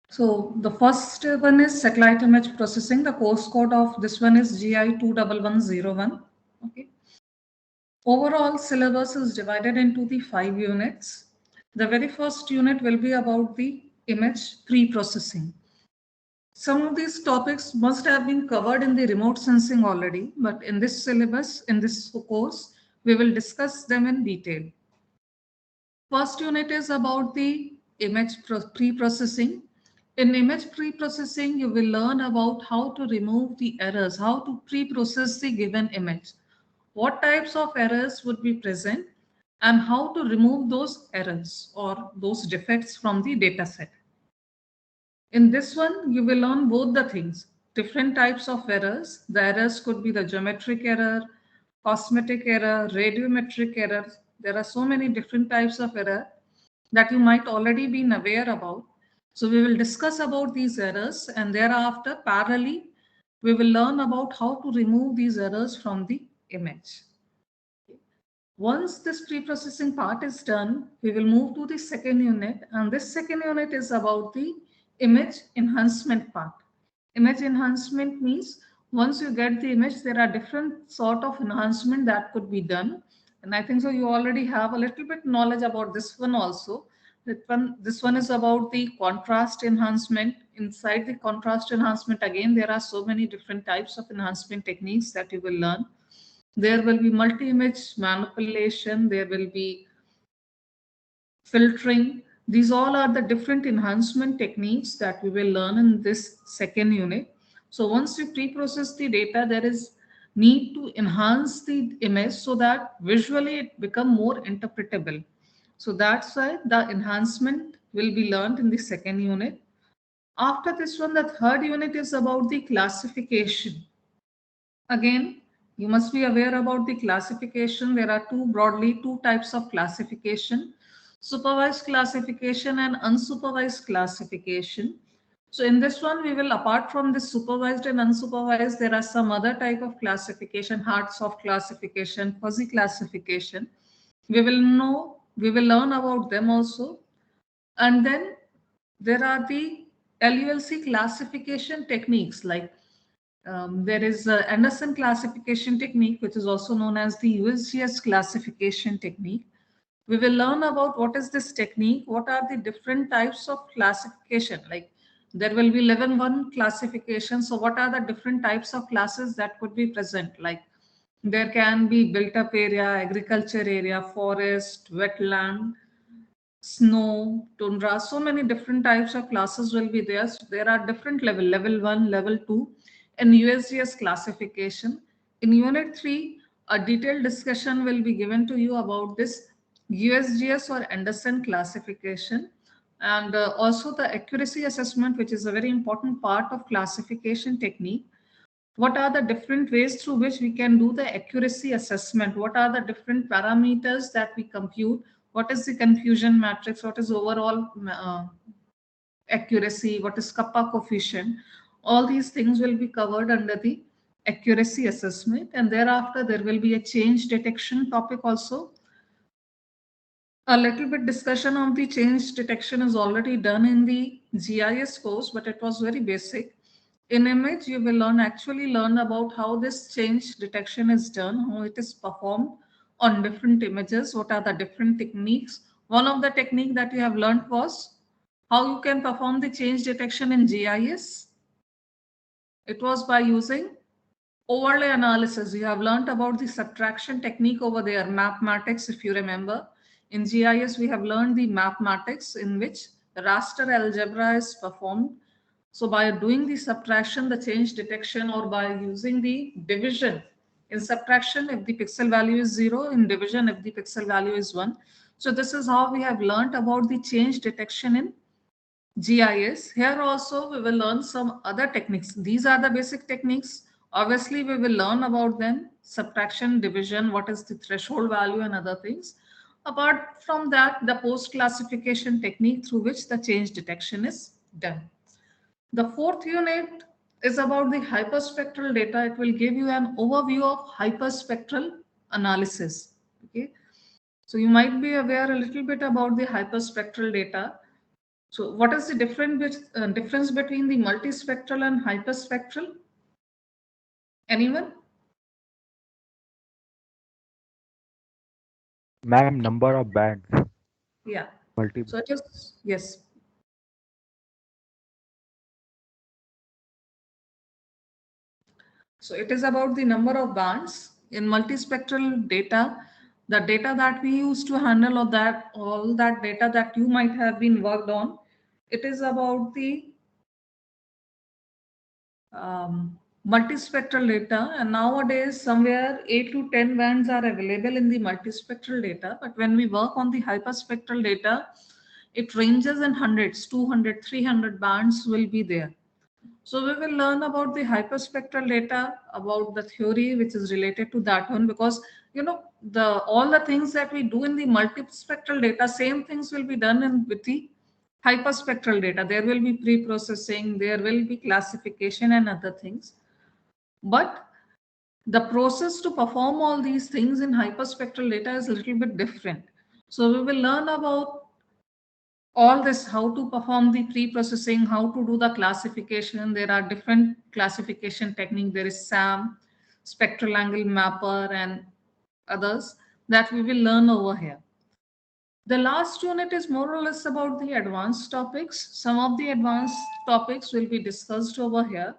So the first one is satellite image processing. The course code of this one is GI 21101. Okay. Overall syllabus is divided into the 5 units. The very first unit will be about the image pre-processing. Some of these topics must have been covered in the remote sensing already, but in this syllabus, in this course, we will discuss them in detail. First unit is about the image pre-processing. In image pre-processing, you will learn about how to remove the errors, how to pre-process the given image, what types of errors would be present, and how to remove those errors or those defects from the dataset. In this one, you will learn both the things, different types of errors. The errors could be the geometric error, cosmetic error, radiometric error. There are so many different types of error that you might already be aware about. So we will discuss about these errors, and thereafter, parallelly, we will learn about how to remove these errors from the image. Once this pre-processing part is done, we will move to the second unit, and this second unit is about the image enhancement part. Image enhancement means once you get the image, there are different sort of enhancement that could be done. And I think so you already have a little bit knowledge about this one also. This one is about the contrast enhancement. Inside the contrast enhancement, again, there are so many different types of enhancement techniques that you will learn. There will be multi-image manipulation, there will be filtering. These all are the different enhancement techniques that we will learn in this second unit. So once you pre-process the data, there is need to enhance the image so that visually it become more interpretable. So that's why the enhancement will be learned in the second unit. After this one, the third unit is about the classification. Again, you must be aware about the classification. There are broadly two types of classification: supervised classification and unsupervised classification. So in this one, we will, apart from this supervised and unsupervised, there are some other type of classification, hard soft classification, fuzzy classification. We will learn about them also. And then there are the LULC classification techniques, like there is Anderson classification technique, which is also known as the USGS classification technique. We will learn about what is this technique, what are the different types of classification. Like there will be 11.1 classification. So what are the different types of classes that could be present? Like there can be built up area, agriculture area, forest, wetland, snow, tundra. So many different types of classes will be there. So there are different level 1, level 2 in USGS classification. In unit 3, a detailed discussion will be given to you about this USGS or Anderson classification, and also the accuracy assessment, which is a very important part of classification technique. What are the different ways through which we can do the accuracy assessment? What are the different parameters that we compute? What is the confusion matrix? What is overall accuracy? What is kappa coefficient? All these things will be covered under the accuracy assessment, and thereafter there will be a change detection topic also. A little bit discussion of the change detection is already done in the GIS course, but it was very basic. In image, you will actually learn about how this change detection is done, how it is performed on different images, what are the different techniques. One of the technique that you have learned was how you can perform the change detection in GIS. It was by using overlay analysis. You have learned about the subtraction technique over there, mathematics, if you remember. In GIS, we have learned the mathematics in which raster algebra is performed. So by doing the subtraction, the change detection, or by using the division, in subtraction, if the pixel value is 0, in division, if the pixel value is 1. So this is how we have learned about the change detection in GIS. Here also we will learn some other techniques. These are the basic techniques. Obviously, we will learn about them: subtraction, division, what is the threshold value, and other things. Apart from that, the post classification technique through which the change detection is done. The fourth unit is about the hyperspectral data. It will give you an overview of hyperspectral analysis. Okay. So you might be aware a little bit about the hyperspectral data. So what is the difference between the multispectral and hyperspectral? Anyone? Ma'am, number of bands. Yeah. Multi. So it is, yes. So it is about the number of bands in multispectral data, the data that we use to handle, or that all that data that you might have been worked on. It is about the multispectral data, and nowadays somewhere 8 to 10 bands are available in the multispectral data. But when we work on the hyperspectral data, it ranges in hundreds, 200, 300 bands will be there. So we will learn about the hyperspectral data, about the theory which is related to that one, because the all the things that we do in the multispectral data, same things will be done in with the hyperspectral data. There will be pre-processing, there will be classification and other things. But the process to perform all these things in hyperspectral data is a little bit different. So we will learn about all this, how to perform the pre-processing, how to do the classification. There are different classification technique. There is SAM, spectral angle mapper, and others that we will learn over here. The last unit is more or less about the advanced topics. Some of the advanced topics will be discussed over here,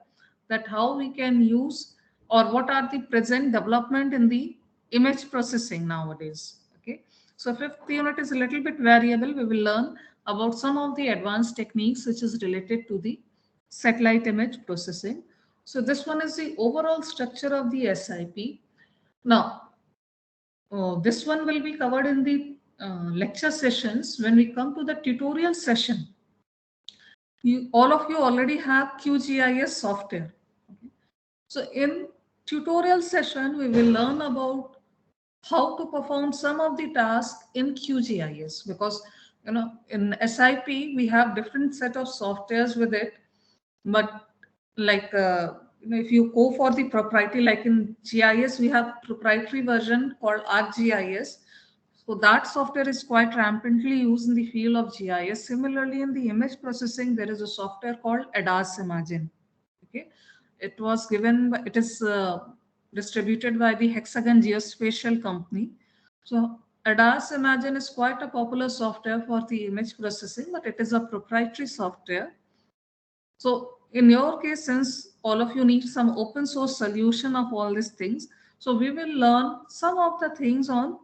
that how we can use or what are the present development in the image processing nowadays. Okay. So fifth unit is a little bit variable. We will learn about some of the advanced techniques which is related to the satellite image processing. So this one is the overall structure of the SIP. Now, this one will be covered in the lecture sessions. When we come to the tutorial session, all of you already have QGIS software. So in tutorial session, we will learn about how to perform some of the tasks in QGIS, because in SIP we have different set of softwares with it. But like if you go for the proprietary, like in GIS we have proprietary version called ArcGIS. So that software is quite rampantly used in the field of GIS. Similarly, in the image processing, there is a software called ADAS Imagine. Okay, it is distributed by the Hexagon Geospatial company. So ADAS Imagine is quite a popular software for the image processing, but it is a proprietary software. So in your case, since all of you need some open source solution of all these things, so we will learn some of the things on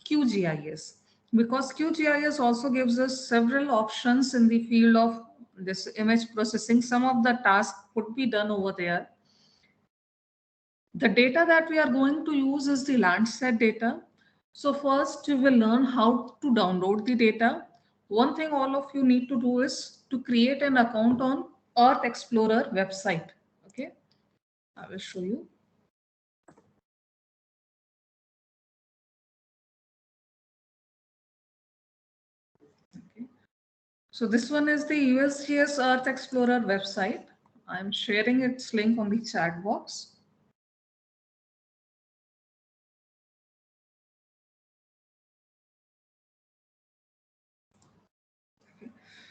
QGIS, because QGIS also gives us several options in the field of this image processing. Some of the tasks could be done over there. The data that we are going to use is the Landsat data. So first we will learn how to download the data. One thing all of you need to do is to create an account on Earth Explorer website. Okay, I will show you. Okay. So this one is the USGS Earth Explorer website. I'm sharing its link on the chat box.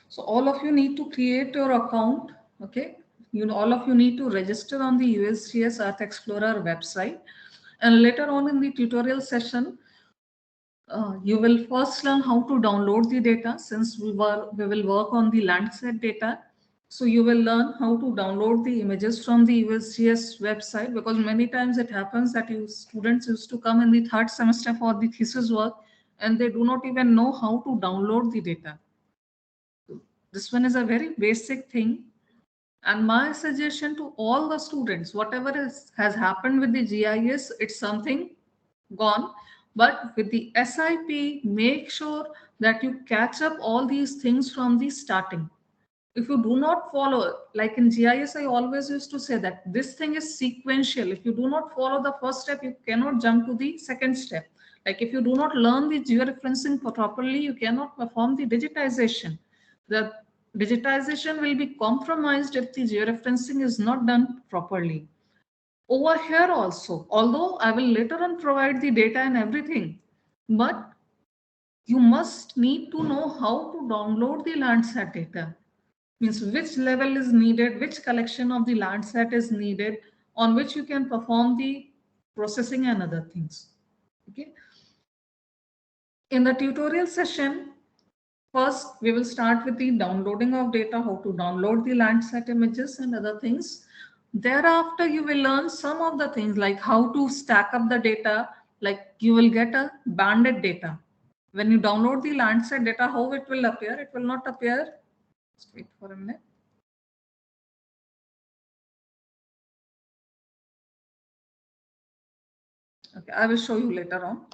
So all of you need to create your account. Okay. All of you need to register on the USGS Earth Explorer website. And later on in the tutorial session, you will first learn how to download the data, since we will work on the Landsat data. So you will learn how to download the images from the USGS website, because many times it happens that you students used to come in the third semester for the thesis work and they do not even know how to download the data. This one is a very basic thing. And my suggestion to all the students, whatever has happened with the GIS, it's something gone. But with the SIP, make sure that you catch up all these things from the starting. If you do not follow, like in GIS, I always used to say that this thing is sequential. If you do not follow the first step, you cannot jump to the second step. Like if you do not learn the georeferencing properly, you cannot perform the digitization. The digitization will be compromised if the georeferencing is not done properly. Over here also, although I will later on provide the data and everything, but You must need to know how to download the Landsat data. Means which level is needed, which collection of the Landsat is needed, on which you can perform the processing and other things. Okay. In the tutorial session, first we will start with the downloading of data, how to download the Landsat images and other things. Thereafter, you will learn some of the things like how to stack up the data, like you will get a banded data. When you download the Landsat data, how it will appear? It will not appear. Just wait for a minute. Okay, I will show you later on.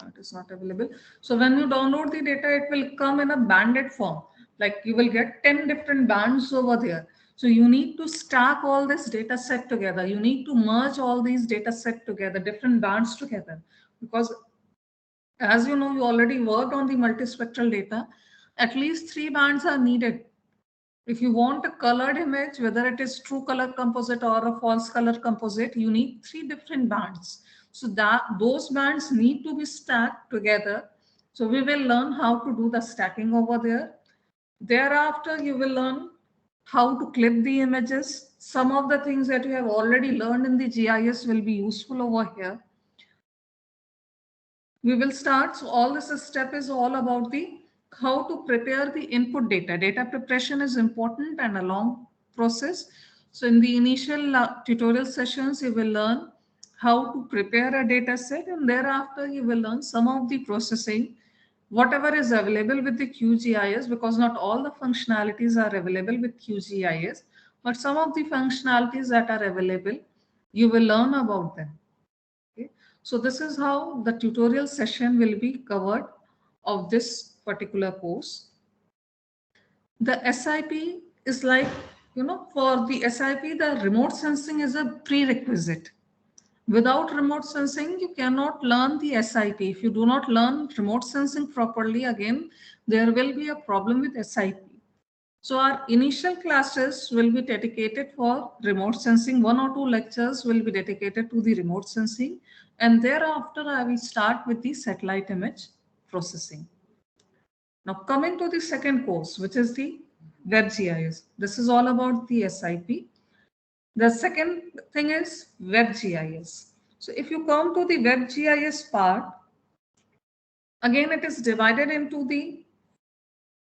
It is not available. So when you download the data, it will come in a banded form. Like you will get 10 different bands over there. So you need to stack all this data set together. You need to merge all these data set together, different bands together. Because as you know, you already worked on the multispectral data. At least 3 bands are needed. If you want a colored image, whether it is true color composite or a false color composite, you need 3 different bands. So that those bands need to be stacked together. So we will learn how to do the stacking over there. Thereafter, you will learn how to clip the images. Some of the things that you have already learned in the GIS will be useful over here. We will start. So all this step is all about the how to prepare the input data. Data preparation is important and a long process. So in the initial tutorial sessions, you will learn how to prepare a data set, and thereafter you will learn some of the processing, whatever is available with the QGIS, because not all the functionalities are available with QGIS, but some of the functionalities that are available, you will learn about them. Okay. So this is how the tutorial session will be covered of this particular course. The SIP is like, for the SIP, the remote sensing is a prerequisite. Without remote sensing, you cannot learn the SIP. If you do not learn remote sensing properly, again, there will be a problem with SIP. So our initial classes will be dedicated for remote sensing. 1 or 2 lectures will be dedicated to the remote sensing. And thereafter, I will start with the satellite image processing. Now coming to the second course, which is the WebGIS. This is all about the SIP. The second thing is WebGIS. So if you come to the WebGIS part, again, it is divided into the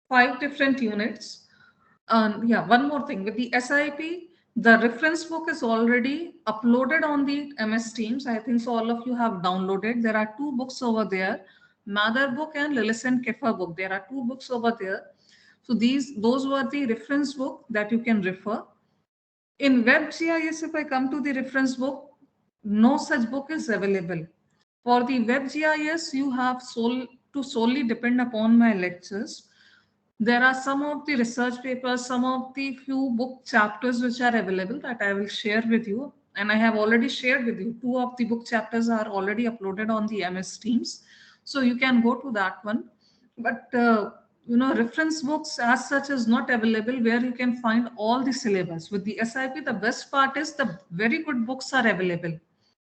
5 different units. Yeah, one more thing with the SIP, the reference book is already uploaded on the MS Teams. I think so all of you have downloaded. There are 2 books over there, Mather book and Lillison Keffer book. There are 2 books over there. So those were the reference book that you can refer. In WebGIS, if I come to the reference book, no such book is available. For the WebGIS, you have to solely depend upon my lectures. There are some of the research papers, some of the few book chapters which are available that I will share with you. And I have already shared with you. 2 of the book chapters are already uploaded on the MS Teams. So you can go to that one. But reference books as such is not available where you can find all the syllabus. With the SIP, the best part is the very good books are available.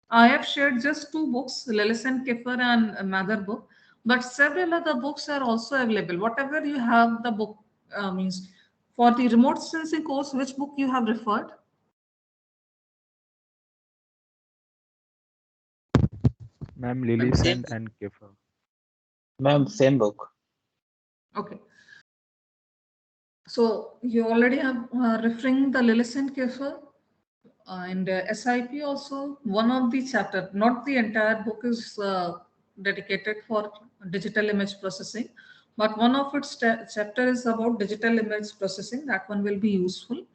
I have shared just 2 books, Lillis and Kiffer and Mather book, but several other books are also available. Whatever you have, the book means for the remote sensing course, which book you have referred? Ma'am, Ma'am, Lily same, Sand and Kefir. ma'am, same book. Okay. So you already have referring the Lillis and Kiffer and SIP also. One of the chapter, not the entire book is dedicated for digital image processing, but one of its chapter is about digital image processing. That one will be useful.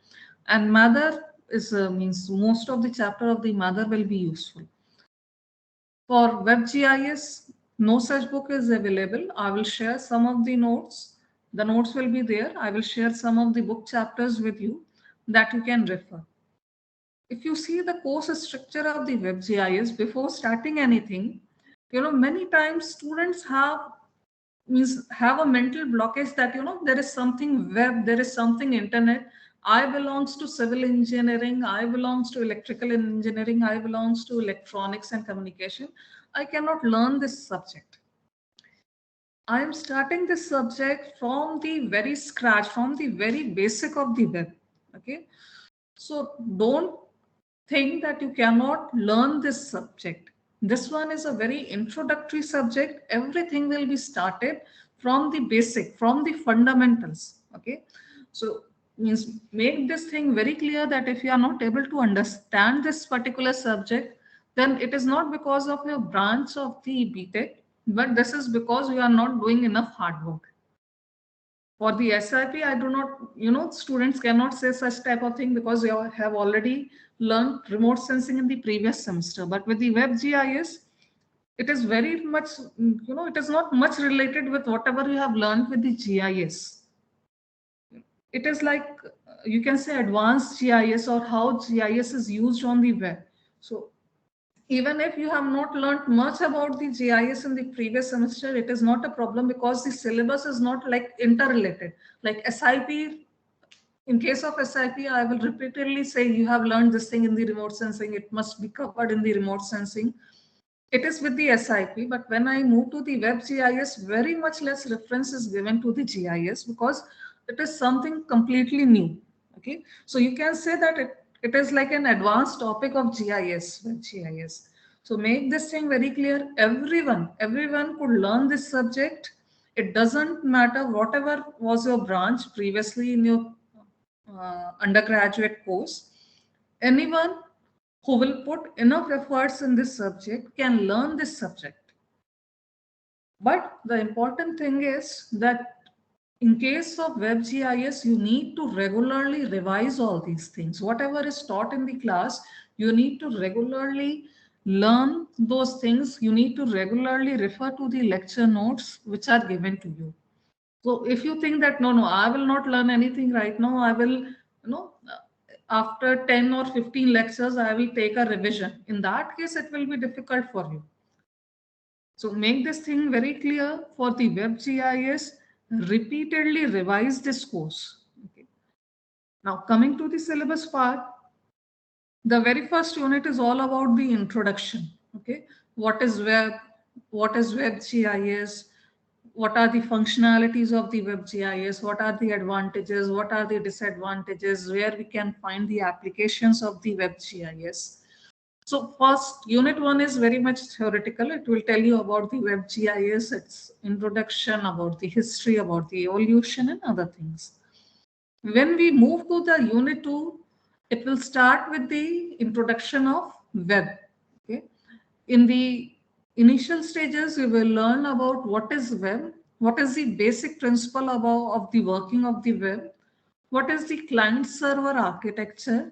And Mather is means most of the chapter of the Mather will be useful. For WebGIS, no such book is available. I will share some of the notes. The notes will be there. I will share some of the book chapters with you that you can refer. If you see the course structure of the WebGIS before starting anything, many times students have a mental blockage that there is something web, there is something internet. I belongs to civil engineering, I belongs to electrical engineering, I belongs to electronics and communication. I cannot learn this subject. I am starting this subject from the very scratch, from the very basic of the web. Okay. So don't think that you cannot learn this subject. This one is a very introductory subject. Everything will be started from the basic, from the fundamentals. Okay. So means make this thing very clear that if you are not able to understand this particular subject, then it is not because of your branch of the BTech, but this is because you are not doing enough hard work. For the SIP, I do not, students cannot say such type of thing because you have already learned remote sensing in the previous semester. But with the web GIS, it is very much, it is not much related with whatever you have learned with the GIS. It is like you can say advanced GIS or how GIS is used on the web. So even if you have not learned much about the GIS in the previous semester, it is not a problem because the syllabus is not like interrelated. Like SIP, in case of SIP, I will repeatedly say you have learned this thing in the remote sensing, it must be covered in the remote sensing. It is with the SIP, but when I move to the web GIS, very much less reference is given to the GIS because it is something completely new. Okay, so you can say that it is like an advanced topic of GIS, web GIS. So make this thing very clear. Everyone could learn this subject. It doesn't matter whatever was your branch previously in your undergraduate course. Anyone who will put enough efforts in this subject can learn this subject. But the important thing is that in case of WebGIS, you need to regularly revise all these things. Whatever is taught in the class, you need to regularly learn those things. You need to regularly refer to the lecture notes which are given to you. So if you think that no, I will not learn anything right now, I will, after 10 or 15 lectures, I will take a revision. In that case, it will be difficult for you. So make this thing very clear for the web GIS, repeatedly revise this course. Okay. Now coming to the syllabus part, the very first unit is all about the introduction. Okay. What is web? What is web GIS? What are the functionalities of the web GIS? What are the advantages? What are the disadvantages? Where we can find the applications of the web GIS? So first, unit one is very much theoretical. It will tell you about the web GIS, its introduction, about the history, about the evolution and other things. When we move to the unit two, it will start with the introduction of web. Okay. In the initial stages, we will learn about what is web, what is the basic principle of the working of the web, what is the client server architecture,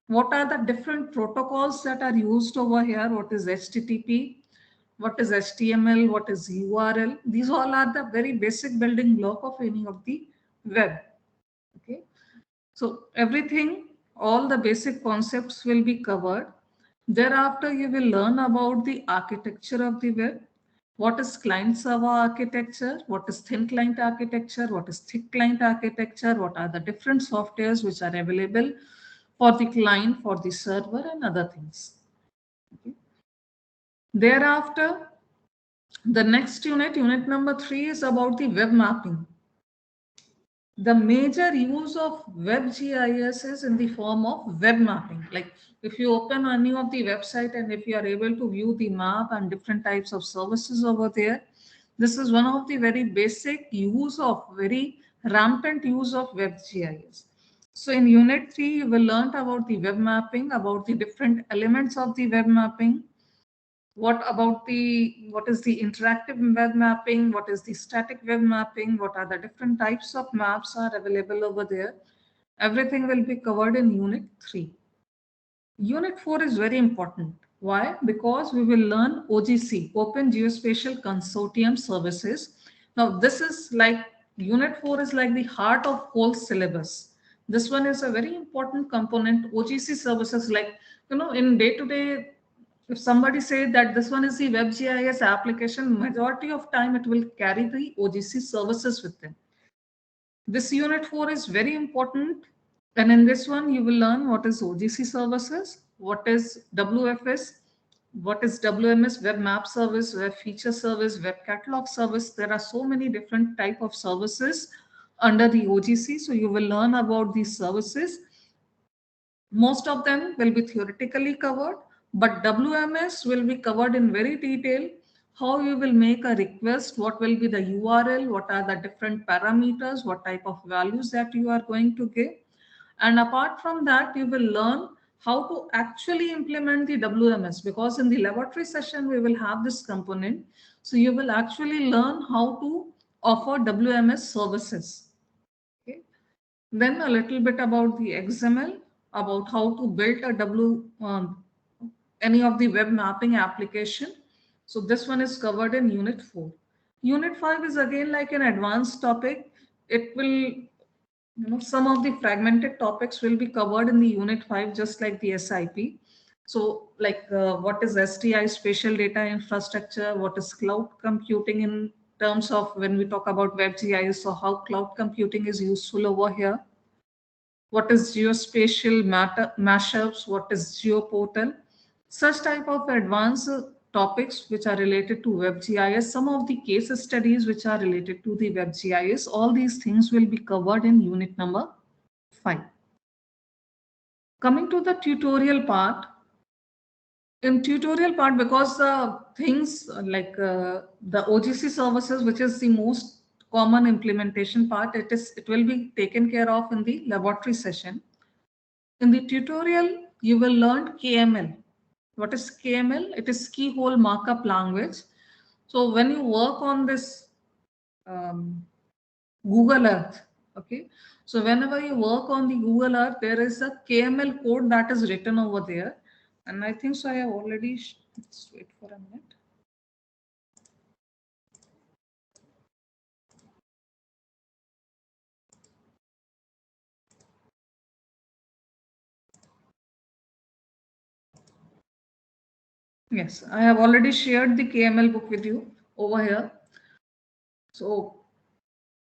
what are the different protocols that are used over here, what is HTTP, what is HTML, what is URL. These all are the very basic building block of any of the web. Okay. So everything, all the basic concepts will be covered. Thereafter, you will learn about the architecture of the web. What is client server architecture? What is thin client architecture? What is thick client architecture? What are the different softwares which are available for the client, for the server and other things. Okay. Thereafter, the next unit, unit number 3 is about the web mapping. The major use of web GIS is in the form of web mapping. Like if you open any of the website and if you are able to view the map and different types of services over there, this is one of the very basic use of very rampant use of web GIS. So in unit 3, you will learn about the web mapping, about the different elements of the web mapping, what is the interactive web mapping, what is the static web mapping, what are the different types of maps are available over there. Everything will be covered in unit 3. Unit 4 is very important. Why? Because we will learn OGC, Open Geospatial Consortium Services. Now this is like unit 4 is like the heart of whole syllabus. This one is a very important component. OGC services, like in day to day, if somebody says that this one is the web GIS application, majority of time it will carry the OGC services with them. This unit 4 is very important. And in this one, you will learn what is OGC services, what is WFS, what is WMS, web map service, web feature service, web catalog service. There are so many different type of services under the OGC. So you will learn about these services. Most of them will be theoretically covered, but WMS will be covered in very detail. How you will make a request, what will be the URL, what are the different parameters, what type of values that you are going to give. And apart from that, you will learn how to actually implement the WMS, because in the laboratory session, we will have this component. So you will actually learn how to offer WMS services. Okay. Then a little bit about the XML, about how to build a any of the web mapping application. So this one is covered in Unit 4. Unit 5 is again like an advanced topic. It will, some of the fragmented topics will be covered in the Unit 5, just like the SIP. So like what is STI, spatial data infrastructure, what is cloud computing in terms of when we talk about WebGIS, so how cloud computing is useful over here. What is geospatial mashups, what is geoportal, such type of advanced topics which are related to WebGIS, some of the case studies which are related to the WebGIS, all these things will be covered in unit number 5. Coming to the tutorial part, in tutorial part, because the things like the OGC services, which is the most common implementation part, it will be taken care of in the laboratory session. In the tutorial, you will learn KML. What is KML? It is keyhole markup language. So when you work on this Google Earth, okay. So whenever you work on the Google Earth, there is a KML code that is written over there. And I think so I have already, let's wait for a minute. Yes, I have already shared the KML book with you over here. So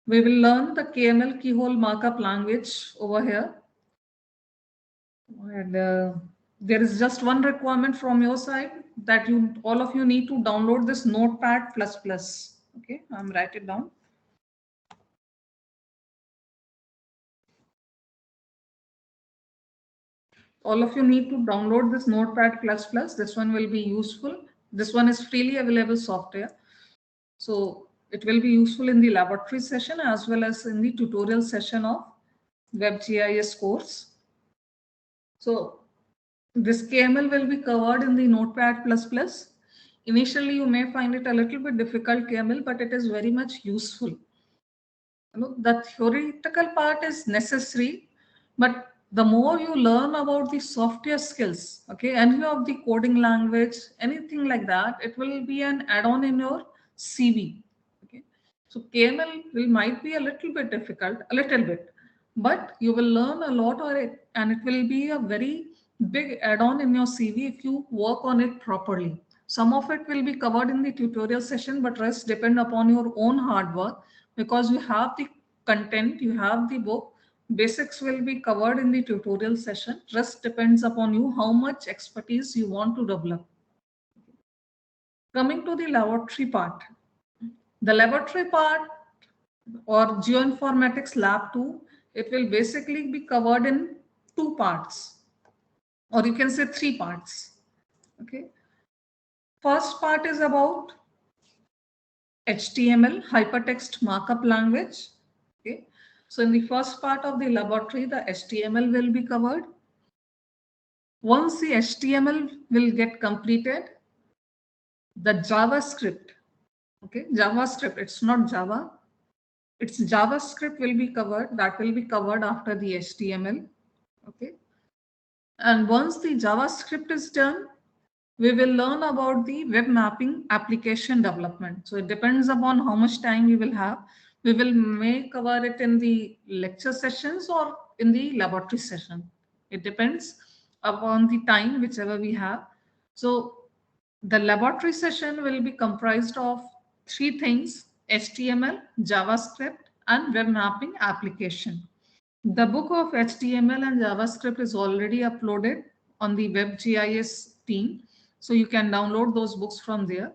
we will learn the KML keyhole markup language over here. And there is just one requirement from your side, that all of you need to download this Notepad++. Okay, I'm write it down. All of you need to download this Notepad++. This one will be useful. This one is freely available software. So it will be useful in the laboratory session as well as in the tutorial session of WebGIS course. So this KML will be covered in the Notepad++. Initially, you may find it a little bit difficult KML, but it is very much useful. The theoretical part is necessary, but the more you learn about the software skills, okay, any of the coding language, anything like that, it will be an add-on in your CV. Okay, so KML might be a little bit difficult, a little bit, but you will learn a lot on it, and it will be a very big add-on in your CV if you work on it properly. Some of it will be covered in the tutorial session, but rest depend upon your own hard work, because you have the content, you have the book. Basics will be covered in the tutorial session. Rest depends upon you how much expertise you want to develop. Coming to the laboratory part. The laboratory part, or Geo-Informatics Lab 2, it will basically be covered in 2 parts, or you can say 3 parts. Okay. First part is about HTML, hypertext markup language. Okay. So in the first part of the laboratory, the HTML will be covered. Once the HTML will get completed, the JavaScript, okay, JavaScript, it's not Java, it's JavaScript will be covered, that will be covered after the HTML, okay. And once the JavaScript is done, we will learn about the web mapping application development. So it depends upon how much time we will have. We will may cover it in the lecture sessions or in the laboratory session. It depends upon the time whichever we have. So the laboratory session will be comprised of 3 things: HTML, JavaScript, and web mapping application. The book of HTML and JavaScript is already uploaded on the WebGIS team. So you can download those books from there.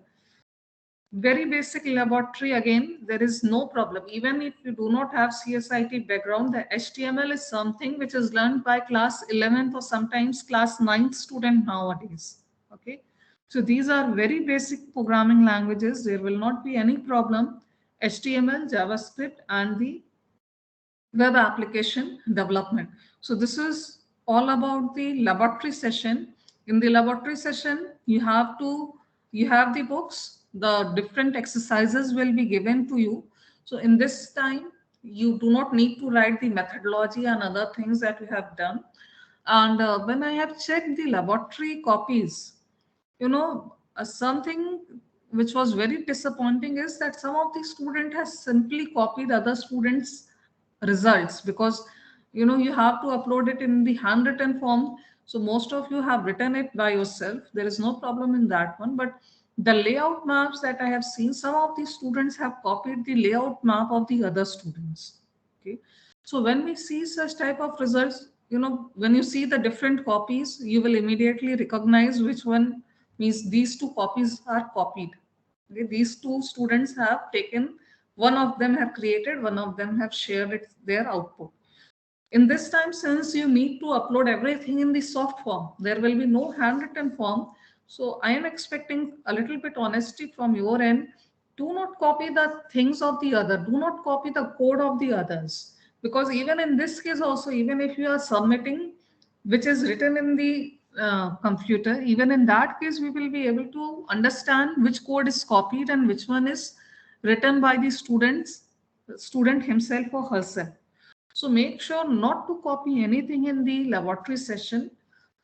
Very basic laboratory, again, there is no problem. Even if you do not have CSIT background, the HTML is something which is learned by class 11th or sometimes class 9th student nowadays. Okay. So these are very basic programming languages. There will not be any problem. HTML, JavaScript, and the web application development. So this is all about the laboratory session. In the laboratory session, you have the books, the different exercises will be given to you. So in this time, you do not need to write the methodology and other things that you have done. And when I have checked the laboratory copies, something which was very disappointing is that some of the student has simply copied other students results, because you have to upload it in the handwritten form. So most of you have written it by yourself, there is no problem in that one. But the layout maps that I have seen, some of the students have copied the layout map of the other students. Okay. So when we see such type of results, when you see the different copies, you will immediately recognize which one means these two copies are copied. Okay, these two students have taken, one of them have created, one of them have shared it, their output. In this time, since you need to upload everything in the soft form, there will be no handwritten form. So I am expecting a little bit honesty from your end. Do not copy the things of the other, do not copy the code of the others, because even in this case also, even if you are submitting which is written in the computer, even in that case we will be able to understand which code is copied and which one is written by the student himself or herself. So make sure not to copy anything in the laboratory session.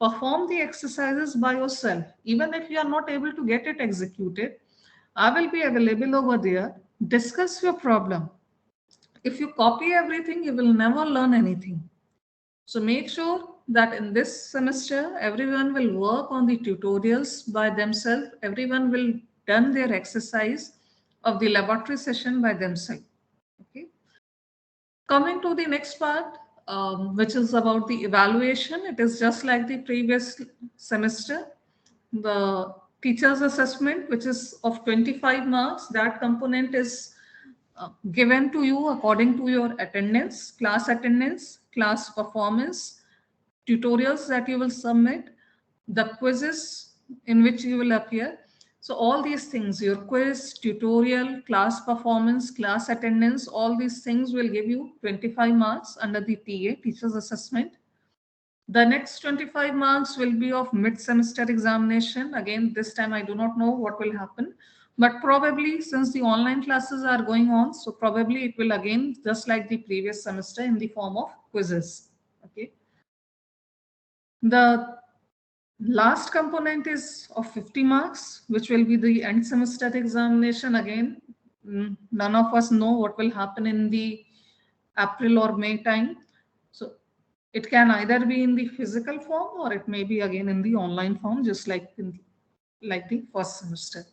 Perform the exercises by yourself. Even if you are not able to get it executed, I will be available over there. Discuss your problem. If you copy everything, you will never learn anything. So make sure that in this semester, everyone will work on the tutorials by themselves. Everyone will done their exercise of the laboratory session by themselves. Okay. Coming to the next part, which is about the evaluation, it is just like the previous semester. The teacher's assessment, which is of 25 marks, that component is given to you according to your attendance, class performance, tutorials that you will submit, the quizzes in which you will appear. So all these things, your quiz, tutorial, class performance, class attendance, all these things will give you 25 marks under the TA, teacher's assessment. The next 25 marks will be of mid-semester examination. Again, this time I do not know what will happen, but probably since the online classes are going on, so probably it will again just like the previous semester in the form of quizzes. Okay. The last component is of 50 marks, which will be the end semester examination. Again, none of us know what will happen in the April or May time. So it can either be in the physical form or it may be again in the online form, just like like the first semester.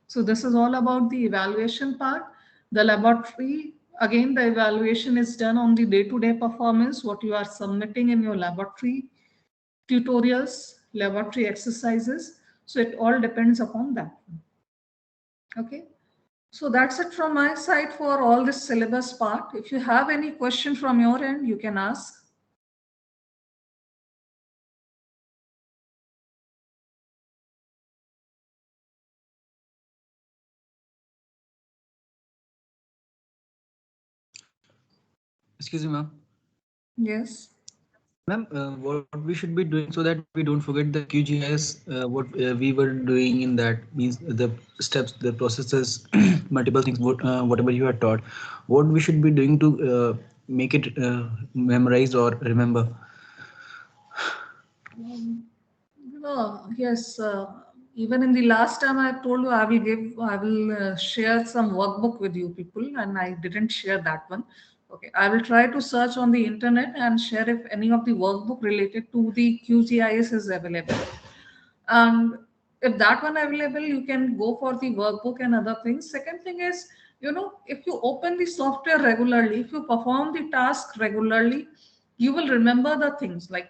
So this is all about the evaluation part. The laboratory, again, the evaluation is done on the day-to-day performance, what you are submitting in your laboratory tutorials, laboratory exercises. So it all depends upon that. Okay. So that's it from my side for all this syllabus part. If you have any question from your end, you can ask. Excuse me, ma'am. Yes. Ma'am, what we should be doing so that we don't forget the QGIS, what we were doing in that means the steps, the processes, multiple things, whatever you had taught, what we should be doing to make it memorize or remember. Yes. Even in the last time I told you I will share some workbook with you people, and I didn't share that one. Okay, I will try to search on the internet and share if any of the workbook related to the QGIS is available. And if that one available, you can go for the workbook and other things. Second thing is, if you open the software regularly, if you perform the task regularly, you will remember the things like,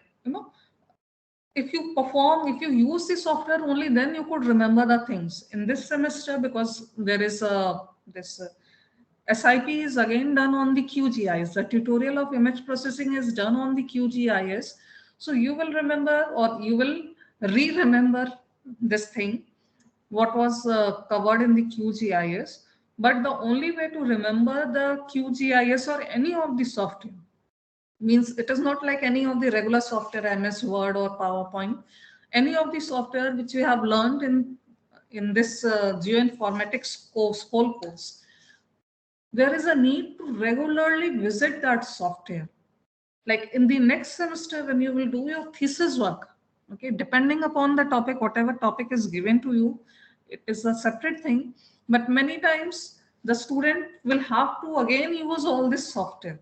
if you perform, if you use the software, only then you could remember the things. In this semester, because there is a this SIP is again done on the QGIS. The tutorial of image processing is done on the QGIS. So you will remember, or you will re-remember this thing, what was covered in the QGIS. But the only way to remember the QGIS or any of the software, means it is not like any of the regular software, MS Word or PowerPoint, any of the software which we have learned in this Geo-Informatics course, whole course, there is a need to regularly visit that software. Like in the next semester, when you will do your thesis work, okay, depending upon the topic, whatever topic is given to you, it is a separate thing. But many times the student will have to again use all this software.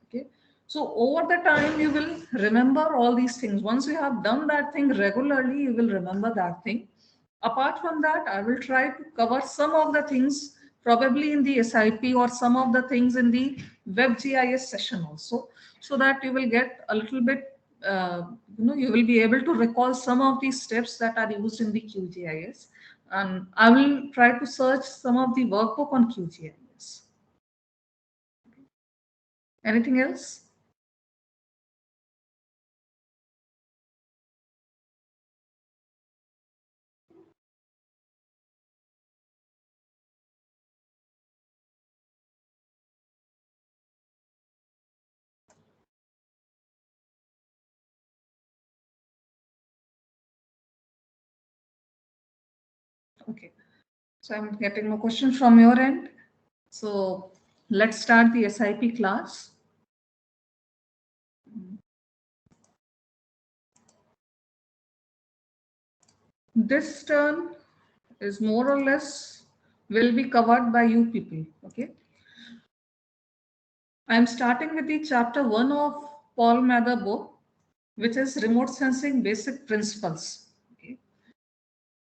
Okay. So over the time, you will remember all these things. Once you have done that thing regularly, you will remember that thing. Apart from that, I will try to cover some of the things probably in the SIP, or some of the things in the WebGIS session also, so that you will get a little bit, you will be able to recall some of these steps that are used in the QGIS. And I will try to search some of the workbook on QGIS. Anything else? Okay. So I'm getting a question from your end. So let's start the SIP class. This turn is more or less will be covered by you people. Okay. I'm starting with the chapter 1 of Paul Mather book, which is remote sensing basic principles. Okay.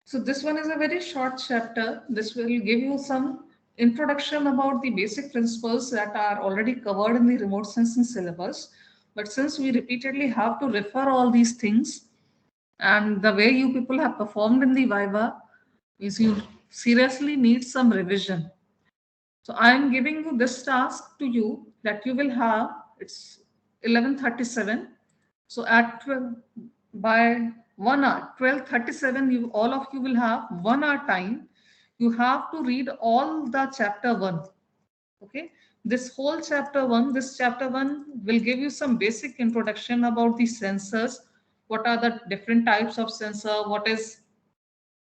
So this one is a very short chapter. This will give you some introduction about the basic principles that are already covered in the remote sensing syllabus. But since we repeatedly have to refer all these things, and the way you people have performed in the Viva is you seriously need some revision. So I am giving you this task to you, that you will have, it's 11:37. So at 12, by 1 hour, 12:37, you all of you will have 1 hour time. You have to read all the chapter 1. Okay. This whole chapter 1, this chapter 1 will give you some basic introduction about the sensors. What are the different types of sensor? What is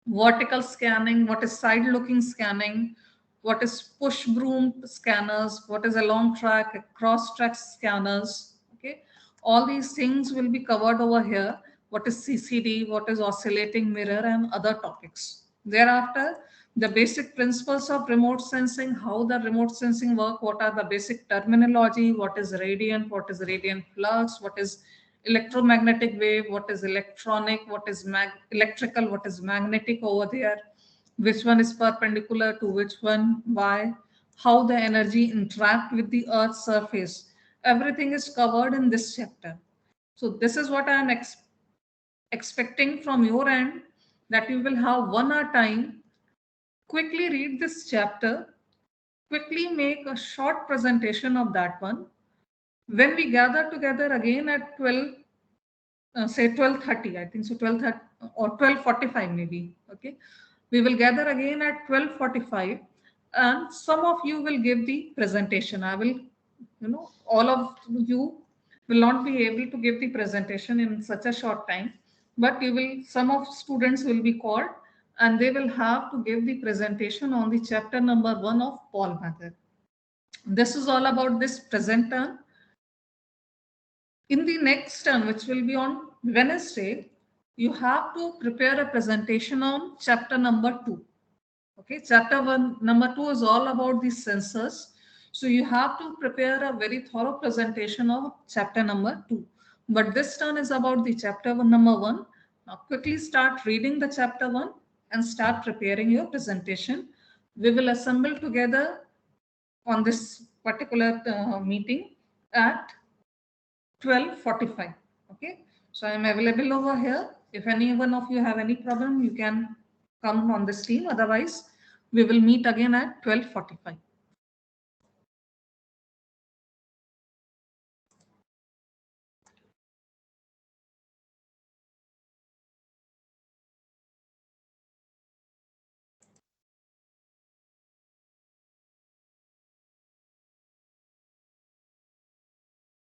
vertical scanning, what is side looking scanning, what is push broom scanners, what is along track, cross track scanners. Okay, all these things will be covered over here. What is CCD, what is oscillating mirror, and other topics. Thereafter, the basic principles of remote sensing, how the remote sensing work, what are the basic terminology, what is radiant flux, what is electromagnetic wave, what is electronic, what is electrical, what is magnetic over there, which one is perpendicular to which one, why, how the energy interact with the earth's surface. Everything is covered in this chapter. So this is what I am expecting from your end, that you will have 1 hour time, quickly read this chapter, quickly make a short presentation of that one. When we gather together again at 12, say 12:30, I think so, 12:30 or 12:45 maybe. Okay, we will gather again at 12:45, and some of you will give the presentation. I will, all of you will not be able to give the presentation in such a short time, but you will, some of students will be called, and they will have to give the presentation on the chapter number 1 of Paul Mather. This is all about this present term. In the next term, which will be on Wednesday, you have to prepare a presentation on chapter number 2. Okay, chapter 1, number 2 is all about the sensors. So you have to prepare a very thorough presentation of chapter number 2. But this turn is about the chapter number 1. Now quickly start reading the chapter 1 and start preparing your presentation. We will assemble together on this particular meeting at 12:45. Okay, so I am available over here. If any one of you have any problem, you can come on this team. Otherwise, we will meet again at 12:45.